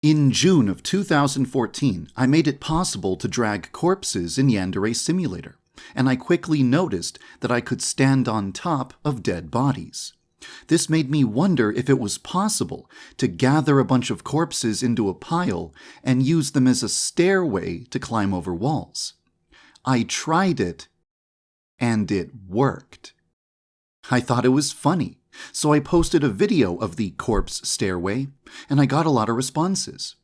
In June of 2014, I made it possible to drag corpses in Yandere Simulator, and I quickly noticed that I could stand on top of dead bodies. This made me wonder if it was possible to gather a bunch of corpses into a pile and use them as a stairway to climb over walls. I tried it, and it worked. I thought it was funny, so I posted a video of the corpse stairway, and I got a lot of responses.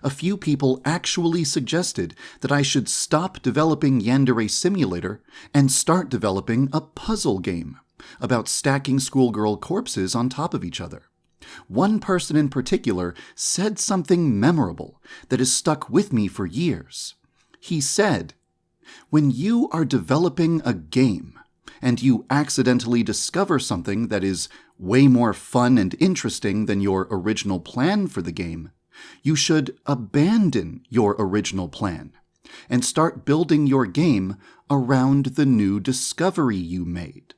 A few people actually suggested that I should stop developing Yandere Simulator and start developing a puzzle game about stacking schoolgirl corpses on top of each other. One person in particular said something memorable that has stuck with me for years. He said, "When you are developing a game, and you accidentally discover something that is way more fun and interesting than your original plan for the game, you should abandon your original plan and start building your game around the new discovery you made."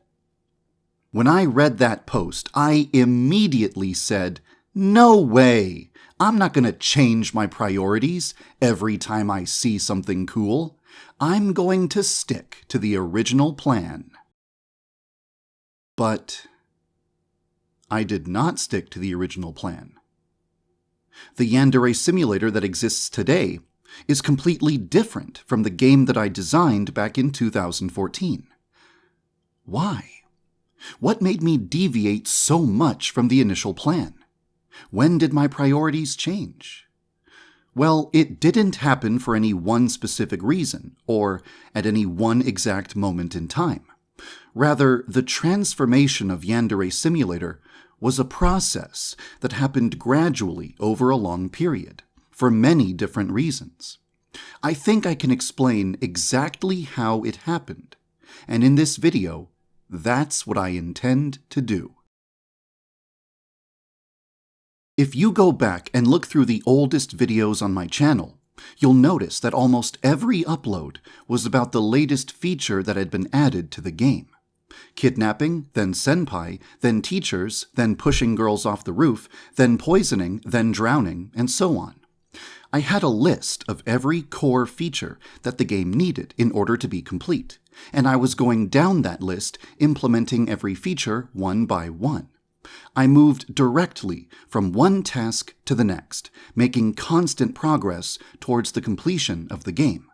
When I read that post, I immediately said, "No way! I'm not going to change my priorities every time I see something cool. I'm going to stick to the original plan." But I did not stick to the original plan. The Yandere Simulator that exists today is completely different from the game that I designed back in 2014. Why? What made me deviate so much from the initial plan? When did my priorities change? Well, it didn't happen for any one specific reason, or at any one exact moment in time. Rather, the transformation of Yandere Simulator was a process that happened gradually over a long period, for many different reasons. I think I can explain exactly how it happened, and in this video, that's what I intend to do. If you go back and look through the oldest videos on my channel, you'll notice that almost every upload was about the latest feature that had been added to the game. Kidnapping, then senpai, then teachers, then pushing girls off the roof, then poisoning, then drowning, and so on. I had a list of every core feature that the game needed in order to be complete, and I was going down that list, implementing every feature one by one. I moved directly from one task to the next, making constant progress towards the completion of the game.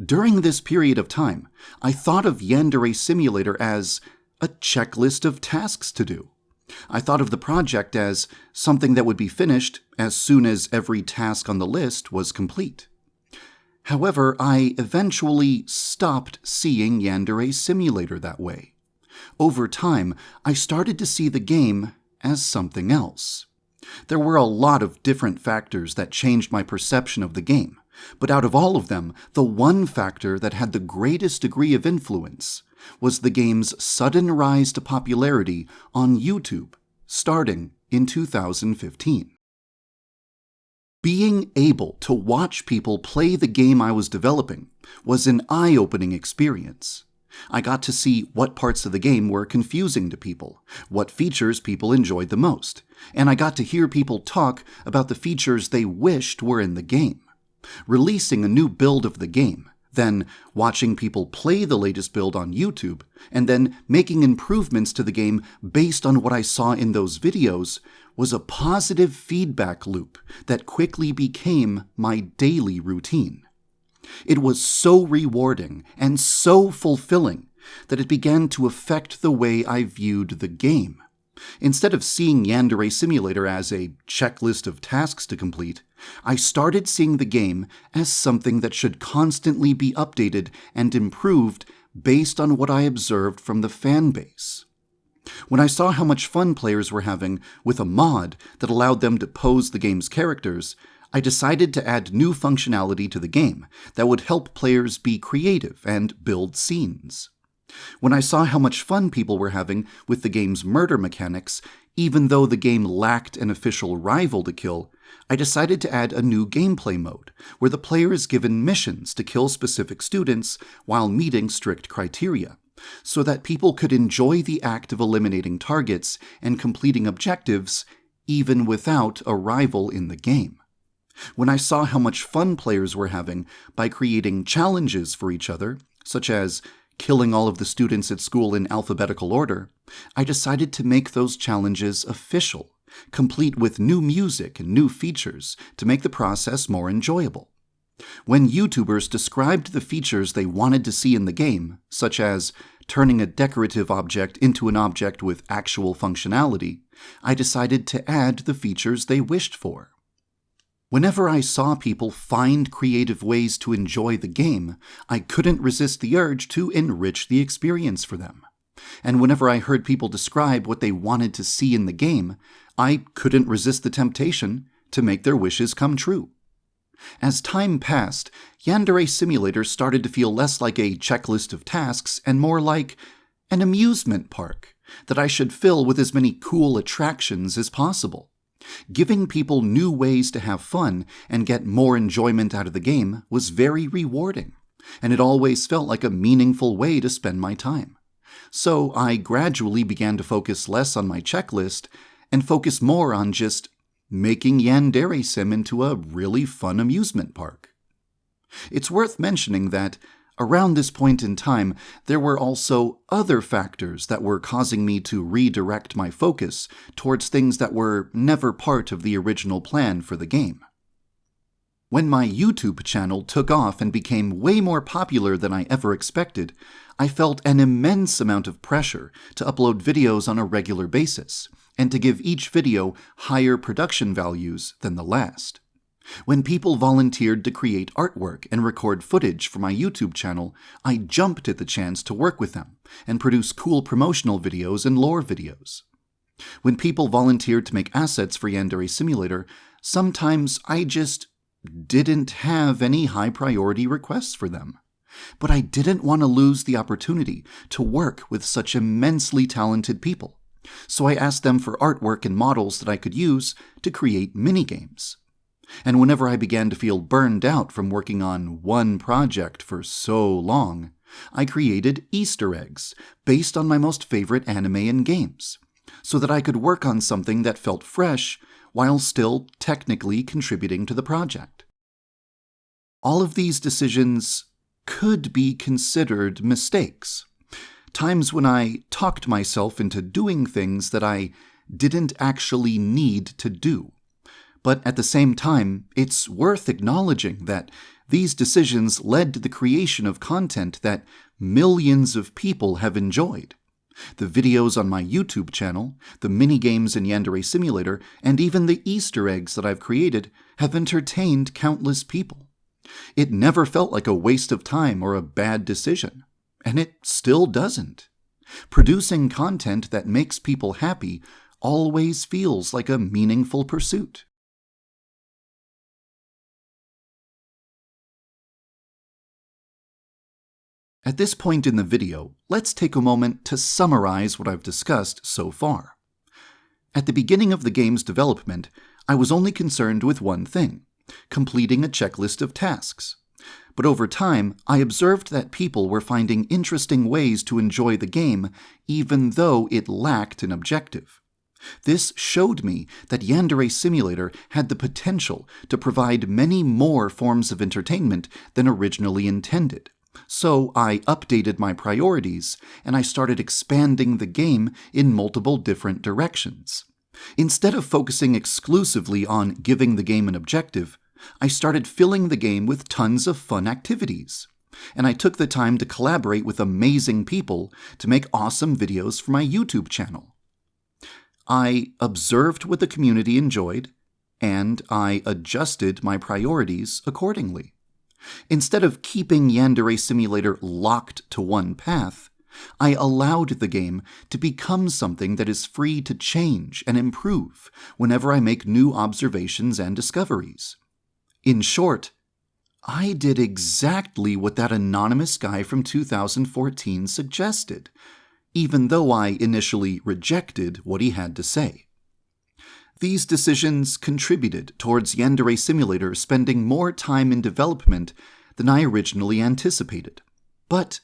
During this period of time, I thought of Yandere Simulator as a checklist of tasks to do. I thought of the project as something that would be finished as soon as every task on the list was complete. However, I eventually stopped seeing Yandere Simulator that way. Over time, I started to see the game as something else. There were a lot of different factors that changed my perception of the game, but out of all of them, the one factor that had the greatest degree of influence was the game's sudden rise to popularity on YouTube, starting in 2015. Being able to watch people play the game I was developing was an eye-opening experience. I got to see what parts of the game were confusing to people, what features people enjoyed the most, and I got to hear people talk about the features they wished were in the game. Releasing a new build of the game, then watching people play the latest build on YouTube, and then making improvements to the game based on what I saw in those videos was a positive feedback loop that quickly became my daily routine. It was so rewarding and so fulfilling that it began to affect the way I viewed the game. Instead of seeing Yandere Simulator as a checklist of tasks to complete, I started seeing the game as something that should constantly be updated and improved based on what I observed from the fan base. When I saw how much fun players were having with a mod that allowed them to pose the game's characters, I decided to add new functionality to the game that would help players be creative and build scenes. When I saw how much fun people were having with the game's murder mechanics, even though the game lacked an official rival to kill, I decided to add a new gameplay mode, where the player is given missions to kill specific students while meeting strict criteria, so that people could enjoy the act of eliminating targets and completing objectives even without a rival in the game. When I saw how much fun players were having by creating challenges for each other, such as killing all of the students at school in alphabetical order, I decided to make those challenges official, complete with new music and new features to make the process more enjoyable. When YouTubers described the features they wanted to see in the game, such as turning a decorative object into an object with actual functionality, I decided to add the features they wished for. Whenever I saw people find creative ways to enjoy the game, I couldn't resist the urge to enrich the experience for them. And whenever I heard people describe what they wanted to see in the game, I couldn't resist the temptation to make their wishes come true. As time passed, Yandere Simulator started to feel less like a checklist of tasks and more like an amusement park that I should fill with as many cool attractions as possible. Giving people new ways to have fun and get more enjoyment out of the game was very rewarding, and it always felt like a meaningful way to spend my time. So I gradually began to focus less on my checklist and focus more on just making Yandere Sim into a really fun amusement park. It's worth mentioning that around this point in time, there were also other factors that were causing me to redirect my focus towards things that were never part of the original plan for the game. When my YouTube channel took off and became way more popular than I ever expected, I felt an immense amount of pressure to upload videos on a regular basis, and to give each video higher production values than the last. When people volunteered to create artwork and record footage for my YouTube channel, I jumped at the chance to work with them and produce cool promotional videos and lore videos. When people volunteered to make assets for Yandere Simulator, sometimes I just didn't have any high-priority requests for them. But I didn't want to lose the opportunity to work with such immensely talented people, so I asked them for artwork and models that I could use to create minigames. And whenever I began to feel burned out from working on one project for so long, I created Easter eggs based on my most favorite anime and games, so that I could work on something that felt fresh while still technically contributing to the project. All of these decisions could be considered mistakes, times when I talked myself into doing things that I didn't actually need to do. But at the same time, it's worth acknowledging that these decisions led to the creation of content that millions of people have enjoyed. The videos on my YouTube channel, the minigames in Yandere Simulator, and even the Easter eggs that I've created have entertained countless people. It never felt like a waste of time or a bad decision, and it still doesn't. Producing content that makes people happy always feels like a meaningful pursuit. At this point in the video, let's take a moment to summarize what I've discussed so far. At the beginning of the game's development, I was only concerned with one thing: completing a checklist of tasks. But over time, I observed that people were finding interesting ways to enjoy the game, even though it lacked an objective. This showed me that Yandere Simulator had the potential to provide many more forms of entertainment than originally intended. So I updated my priorities, and I started expanding the game in multiple different directions. Instead of focusing exclusively on giving the game an objective, I started filling the game with tons of fun activities. And I took the time to collaborate with amazing people to make awesome videos for my YouTube channel. I observed what the community enjoyed, and I adjusted my priorities accordingly. Instead of keeping Yandere Simulator locked to one path, I allowed the game to become something that is free to change and improve whenever I make new observations and discoveries. In short, I did exactly what that anonymous guy from 2014 suggested, even though I initially rejected what he had to say. These decisions contributed towards Yandere Simulator spending more time in development than I originally anticipated. But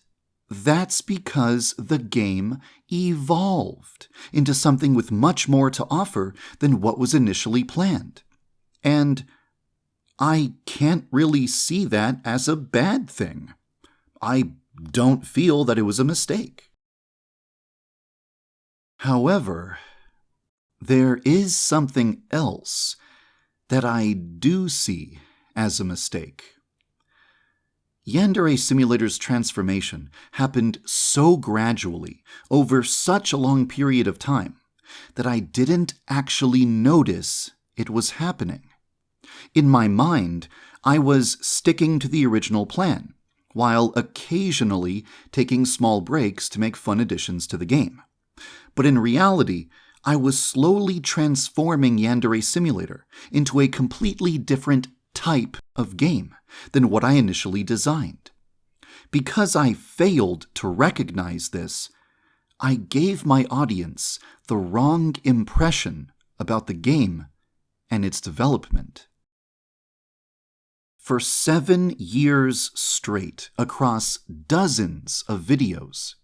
that's because the game evolved into something with much more to offer than what was initially planned. And I can't really see that as a bad thing. I don't feel that it was a mistake. However, there is something else that I do see as a mistake. Yandere Simulator's transformation happened so gradually over such a long period of time that I didn't actually notice it was happening. In my mind, I was sticking to the original plan, while occasionally taking small breaks to make fun additions to the game. But in reality, I was slowly transforming Yandere Simulator into a completely different type of game than what I initially designed. Because I failed to recognize this, I gave my audience the wrong impression about the game and its development. For 7 years straight, across dozens of videos,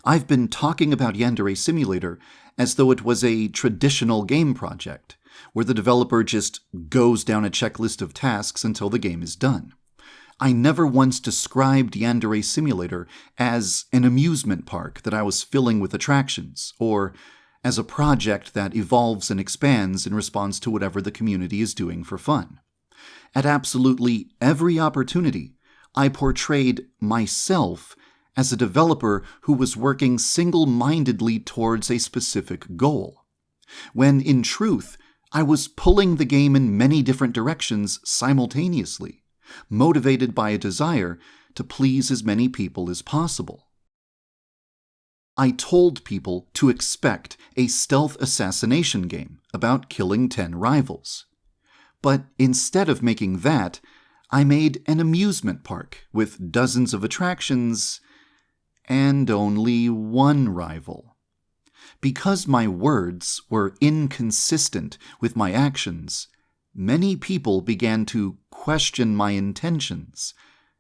I've been talking about Yandere Simulator as though it was a traditional game project, where the developer just goes down a checklist of tasks until the game is done. I never once described Yandere Simulator as an amusement park that I was filling with attractions, or as a project that evolves and expands in response to whatever the community is doing for fun. At absolutely every opportunity, I portrayed myself as a developer who was working single-mindedly towards a specific goal, when in truth, I was pulling the game in many different directions simultaneously, motivated by a desire to please as many people as possible. I told people to expect a stealth assassination game about killing 10 rivals. But instead of making that, I made an amusement park with dozens of attractions and only one rival. Because my words were inconsistent with my actions, many people began to question my intentions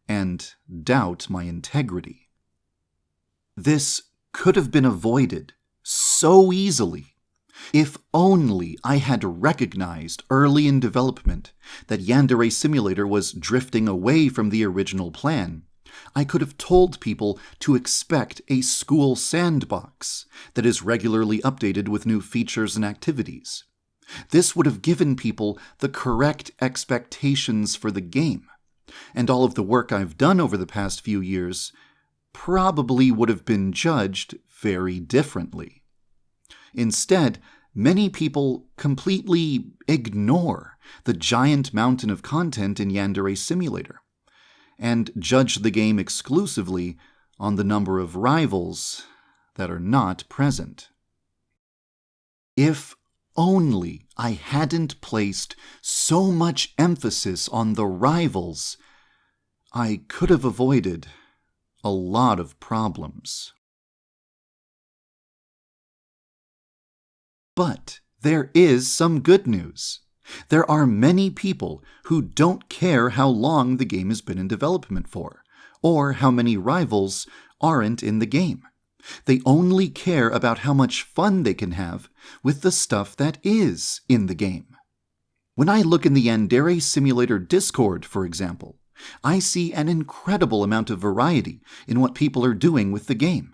and doubt my integrity. This could have been avoided so easily if only I had recognized early in development that Yandere Simulator was drifting away from the original plan. I could have told people to expect a school sandbox that is regularly updated with new features and activities. This would have given people the correct expectations for the game, and all of the work I've done over the past few years probably would have been judged very differently. Instead, many people completely ignore the giant mountain of content in Yandere Simulator and judge the game exclusively on the number of rivals that are not present. If only I hadn't placed so much emphasis on the rivals, I could have avoided a lot of problems. But there is some good news. There are many people who don't care how long the game has been in development for, or how many rivals aren't in the game. They only care about how much fun they can have with the stuff that is in the game. When I look in the Yandere Simulator Discord, for example, I see an incredible amount of variety in what people are doing with the game.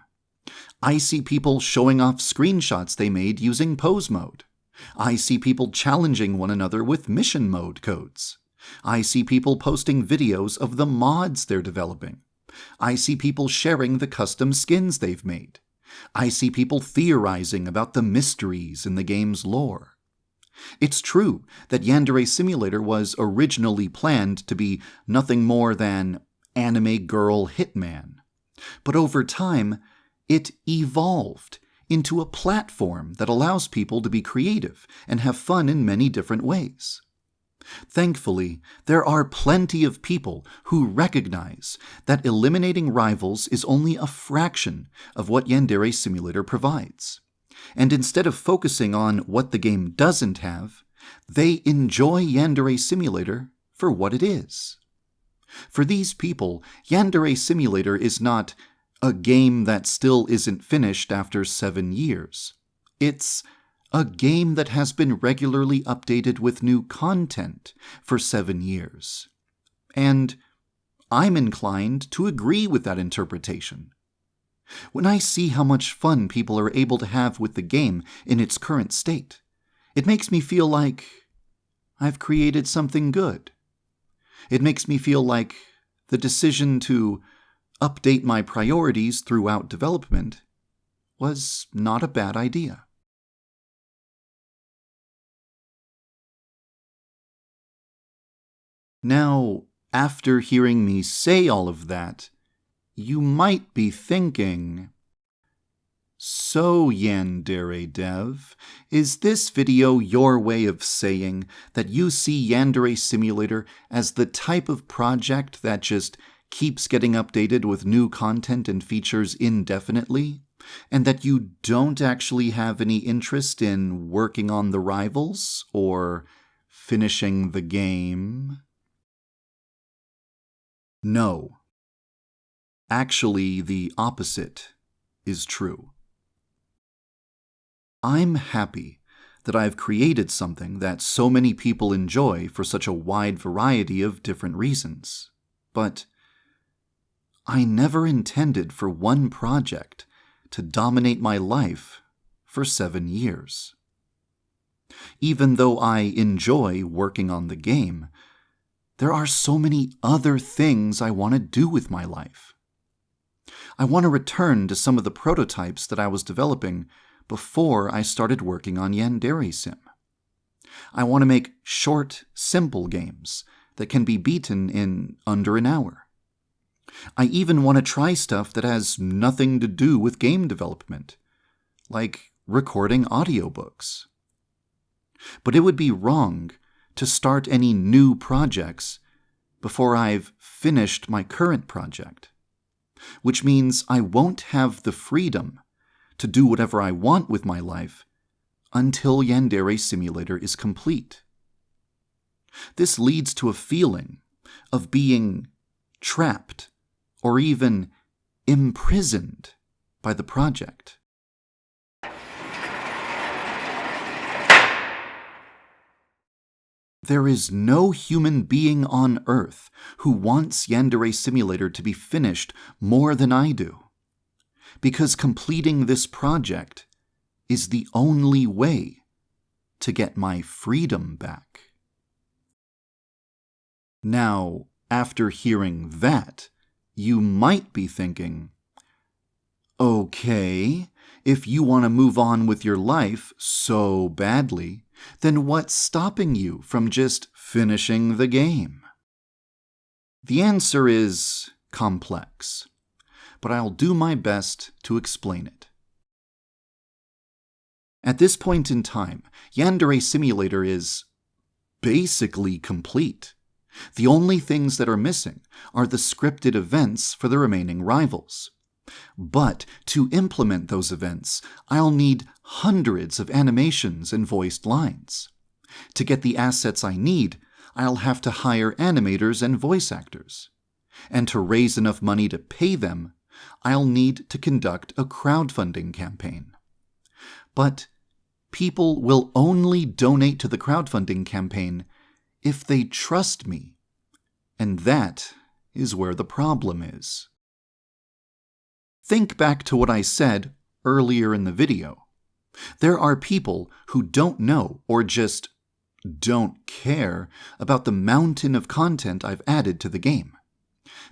I see people showing off screenshots they made using pose mode. I see people challenging one another with mission mode codes. I see people posting videos of the mods they're developing. I see people sharing the custom skins they've made. I see people theorizing about the mysteries in the game's lore. It's true that Yandere Simulator was originally planned to be nothing more than anime girl hitman, but over time, it evolved into a platform that allows people to be creative and have fun in many different ways. Thankfully, there are plenty of people who recognize that eliminating rivals is only a fraction of what Yandere Simulator provides. And instead of focusing on what the game doesn't have, they enjoy Yandere Simulator for what it is. For these people, Yandere Simulator is not a game that still isn't finished after 7 years. It's A game that has been regularly updated with new content for 7 years. And I'm inclined to agree with that interpretation. When I see how much fun people are able to have with the game in its current state, it makes me feel like I've created something good. It makes me feel like the decision to update my priorities throughout development was not a bad idea. Now, after hearing me say all of that, you might be thinking, so YandereDev, is this video your way of saying that you see Yandere Simulator as the type of project that just keeps getting updated with new content and features indefinitely, and that you don't actually have any interest in working on the rivals or finishing the game? No. Actually, the opposite is true. I'm happy that I've created something that so many people enjoy for such a wide variety of different reasons. But I never intended for one project to dominate my life for 7 years. Even though I enjoy working on the game, there are so many other things I want to do with my life. I want to return to some of the prototypes that I was developing before I started working on Yandere Sim. I want to make short, simple games that can be beaten in under an hour. I even want to try stuff that has nothing to do with game development, like recording audiobooks. But it would be wrong to start any new projects before I've finished my current project, which means I won't have the freedom to do whatever I want with my life until Yandere Simulator is complete. This leads to a feeling of being trapped or even imprisoned by the project. There is no human being on Earth who wants Yandere Simulator to be finished more than I do, because completing this project is the only way to get my freedom back. Now, after hearing that, you might be thinking, okay, if you want to move on with your life so badly, then what's stopping you from just finishing the game? The answer is complex, but I'll do my best to explain it. At this point in time, Yandere Simulator is basically complete. The only things that are missing are the scripted events for the remaining rivals. But to implement those events, I'll need hundreds of animations and voiced lines. To get the assets I need, I'll have to hire animators and voice actors. And to raise enough money to pay them, I'll need to conduct a crowdfunding campaign. But people will only donate to the crowdfunding campaign if they trust me. And that is where the problem is. Think back to what I said earlier in the video. There are people who don't know or just don't care about the mountain of content I've added to the game.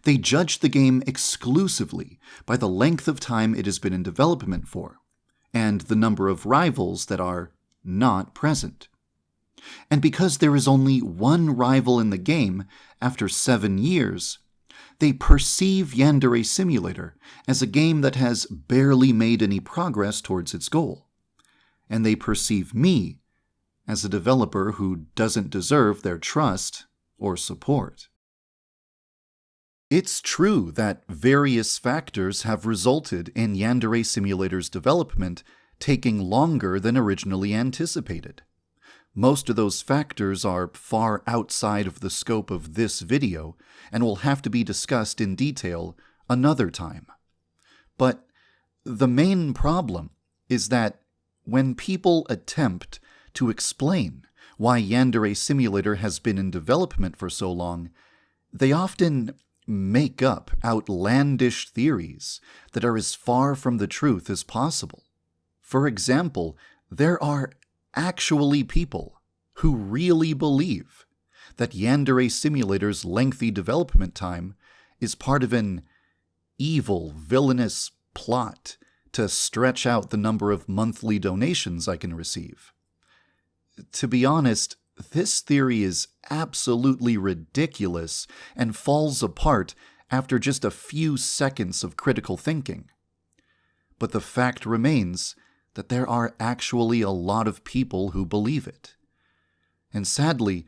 They judge the game exclusively by the length of time it has been in development for, and the number of rivals that are not present. And because there is only one rival in the game after 7 years, they perceive Yandere Simulator as a game that has barely made any progress towards its goal. And they perceive me as a developer who doesn't deserve their trust or support. It's true that various factors have resulted in Yandere Simulator's development taking longer than originally anticipated. Most of those factors are far outside of the scope of this video and will have to be discussed in detail another time. But the main problem is that when people attempt to explain why Yandere Simulator has been in development for so long, they often make up outlandish theories that are as far from the truth as possible. For example, there are actually people who really believe that Yandere Simulator's lengthy development time is part of an evil, villainous plot to stretch out the number of monthly donations I can receive. To be honest, this theory is absolutely ridiculous and falls apart after just a few seconds of critical thinking. But the fact remains that there are actually a lot of people who believe it. And sadly,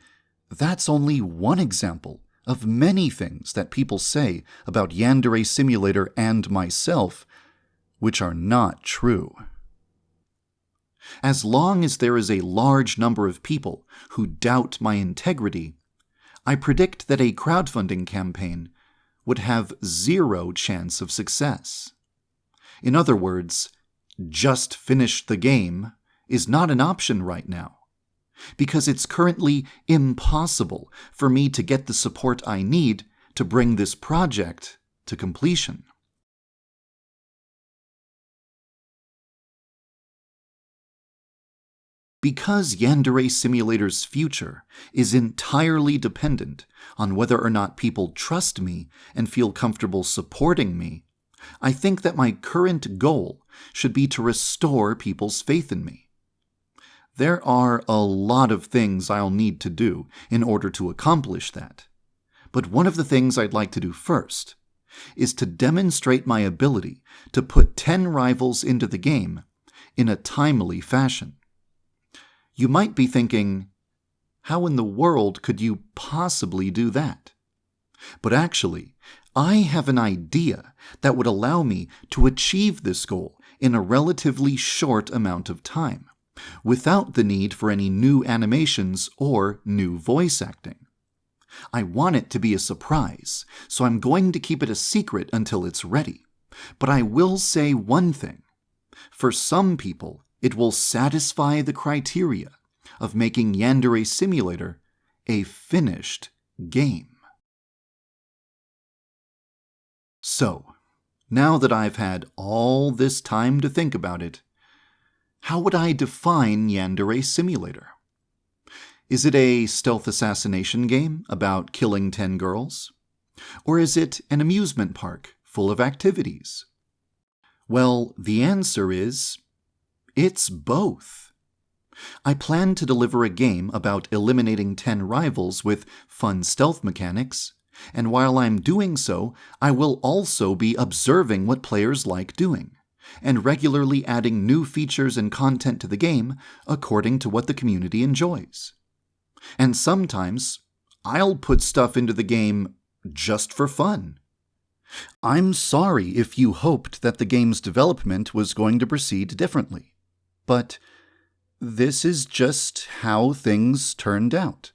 that's only one example of many things that people say about Yandere Simulator and myself, which are not true. As long as there is a large number of people who doubt my integrity, I predict that a crowdfunding campaign would have zero chance of success. In other words, just finish the game is not an option right now, because it's currently impossible for me to get the support I need to bring this project to completion. Because Yandere Simulator's future is entirely dependent on whether or not people trust me and feel comfortable supporting me, I think that my current goal should be to restore people's faith in me. There are a lot of things I'll need to do in order to accomplish that, but one of the things I'd like to do first is to demonstrate my ability to put 10 rivals into the game in a timely fashion. You might be thinking, how in the world could you possibly do that? But actually, I have an idea that would allow me to achieve this goal in a relatively short amount of time, without the need for any new animations or new voice acting. I want it to be a surprise, so I'm going to keep it a secret until it's ready. But I will say one thing. For some people, it will satisfy the criteria of making Yandere Simulator a finished game. So, now that I've had all this time to think about it, how would I define Yandere Simulator? Is it a stealth assassination game about killing 10 girls? Or is it an amusement park full of activities? Well, the answer is, it's both. I plan to deliver a game about eliminating 10 rivals with fun stealth mechanics, and while I'm doing so, I will also be observing what players like doing, and regularly adding new features and content to the game according to what the community enjoys. And sometimes, I'll put stuff into the game just for fun. I'm sorry if you hoped that the game's development was going to proceed differently, but this is just how things turned out.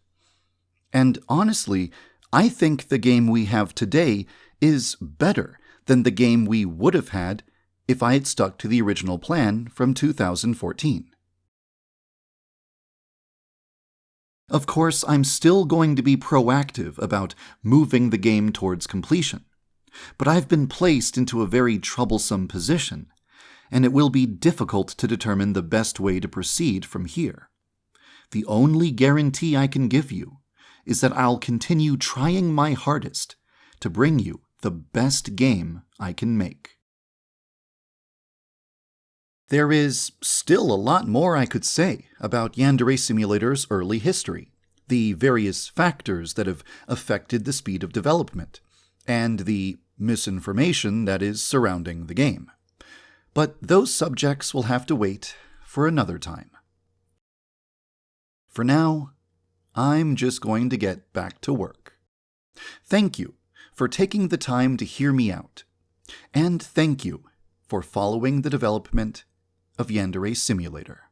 And honestly, I think the game we have today is better than the game we would have had if I had stuck to the original plan from 2014. Of course, I'm still going to be proactive about moving the game towards completion, but I've been placed into a very troublesome position, and it will be difficult to determine the best way to proceed from here. The only guarantee I can give you is that I'll continue trying my hardest to bring you the best game I can make. There is still a lot more I could say about Yandere Simulator's early history, the various factors that have affected the speed of development, and the misinformation that is surrounding the game. But those subjects will have to wait for another time. For now, I'm just going to get back to work. Thank you for taking the time to hear me out, and thank you for following the development of Yandere Simulator.